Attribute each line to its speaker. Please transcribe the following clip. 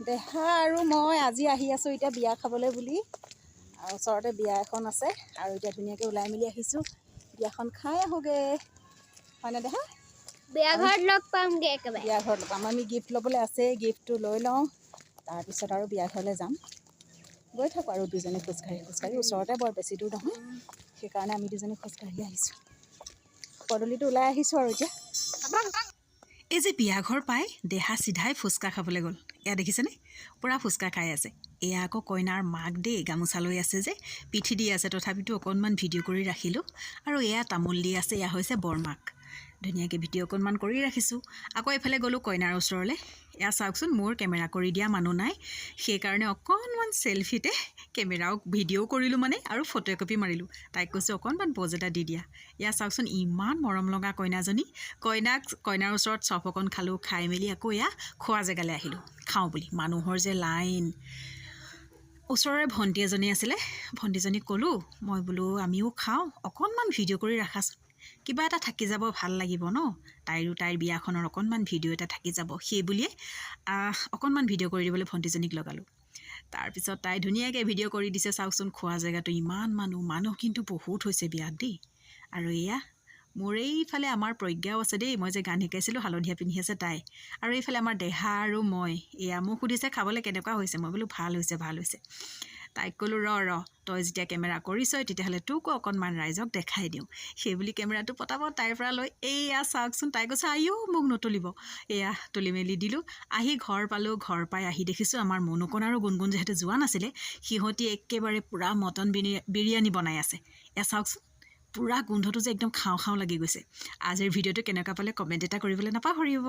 Speaker 1: দেহা আৰু মই আজি আহি আছোঁ এতিয়া বিয়া খাবলৈ বুলি। আৰু ওচৰতে বিয়া এখন আছে আৰু এতিয়া ধুনীয়াকৈ ওলাই মেলি আহিছোঁ। বিয়াখন খাই আহোঁগৈ, হয়নে দেহা?
Speaker 2: বিয়া ঘৰত লগ পামগৈ একেবাৰে।
Speaker 1: বিয়া ঘৰত লগ পাম। আমি গিফ্ট ল'বলৈ আছেই, গিফ্টটো লৈ লওঁ, তাৰপিছত আৰু বিয়া ঘৰলৈ যাম। গৈ থাকোঁ আৰু দুজনী খোজকাঢ়ি ওচৰতে, বৰ বেছি দূৰ নহয়, সেইকাৰণে আমি দুজনী খোজকাঢ়ি আহিছোঁ। পদূলিটো ওলাই আহিছোঁ আৰু এতিয়া। এই যে বিয়া ঘৰ পাই দেহা চিধাই ফুচকা খাবলৈ গ'ল। এয়া দেখিছেনে? পূৰা ফুচকা খাই আছে। এয়া আকৌ কইনাৰ মাক দেই, গামোচা লৈ আছে যে, পিঠি দি আছে, তথাপিতো অকণমান ভিডিঅ' কৰি ৰাখিলোঁ। আৰু এয়া তামোল দি আছে, এয়া হৈছে বৰমাক। ধুনীয়াকৈ ভিডিঅ' অকণমান কৰি ৰাখিছোঁ। আকৌ এইফালে গ'লোঁ কইনাৰ ওচৰলৈ। এয়া চাওকচোন, মোৰ কেমেৰা কৰি দিয়া মানুহ নাই, সেইকাৰণে অকণমান চেলফিতে কেমেৰাও ভিডিঅ'ও কৰিলোঁ মানে, আৰু ফটো একপি মাৰিলোঁ। তাইক কৈছোঁ অকণমান প'জ এটা দি দিয়া। এয়া চাওকচোন, ইমান মৰম লগা কইনাজনী। কইনাৰ ওচৰত চপ অকণ খালোঁ, খাই মেলি আকৌ এয়া খোৱা জেগালৈ আহিলোঁ খাওঁ বুলি। মানুহৰ যে লাইন। ওচৰৰে ভণ্টি এজনী আছিলে, ভণ্টিজনীক ক'লোঁ মই বোলো আমিও খাওঁ, অকণমান ভিডিঅ' কৰি ৰাখাচোন, কিবা এটা থাকি যাব, ভাল লাগিব ন, তাইৰ বিয়াখনৰ অকণমান ভিডিঅ' এটা থাকি যাব, সেই বুলিয়ে অকণমান ভিডিঅ' কৰি দিবলৈ ভণ্টিজনীক লগালোঁ। তাৰপিছত তাই ধুনীয়াকৈ ভিডিঅ' কৰি দিছে। চাওকচোন খোৱা জেগাটো ইমান মানুহ কিন্তু বহুত হৈছে বিয়াত দেই। আৰু এয়া মোৰ এইফালে আমাৰ প্ৰজ্ঞাও আছে দেই, মই যে গান শিকাইছিলোঁ, হালধীয়া পিন্ধি আছে তাই। আৰু এইফালে আমাৰ দেহা আৰু মই। এয়া মোক সুধিছে খাবলৈ কেনেকুৱা হৈছে, মই বোলো ভাল হৈছে। তাইক ক'লোঁ ৰ তই যেতিয়া কেমেৰা কৰিছই তেতিয়াহ'লে তোকো অকণমান ৰাইজক দেখাই দিওঁ, সেইবুলি কেমেৰাটো পটাপট তাইৰ পৰা লৈ এয়া চাওকচোন, তাই কৈছে আইও মোক নতুলিব। এয়া তুলি মেলি দিলোঁ। আহি ঘৰ পালোঁ। ঘৰ পাই আহি দেখিছোঁ আমাৰ মনুকণ আৰু গুণগুণ যিহেতু যোৱা নাছিলে, সিহঁতি একেবাৰে পূৰা মটন বিৰিয়ানী বনাই আছে। এয়া চাওকচোন, পূৰা গোন্ধটো যে একদম খাওঁ লাগি গৈছে। আজিৰ ভিডিঅ'টো কেনেকুৱা পালে কমেণ্ট এটা কৰিবলৈ নাপাহৰিব।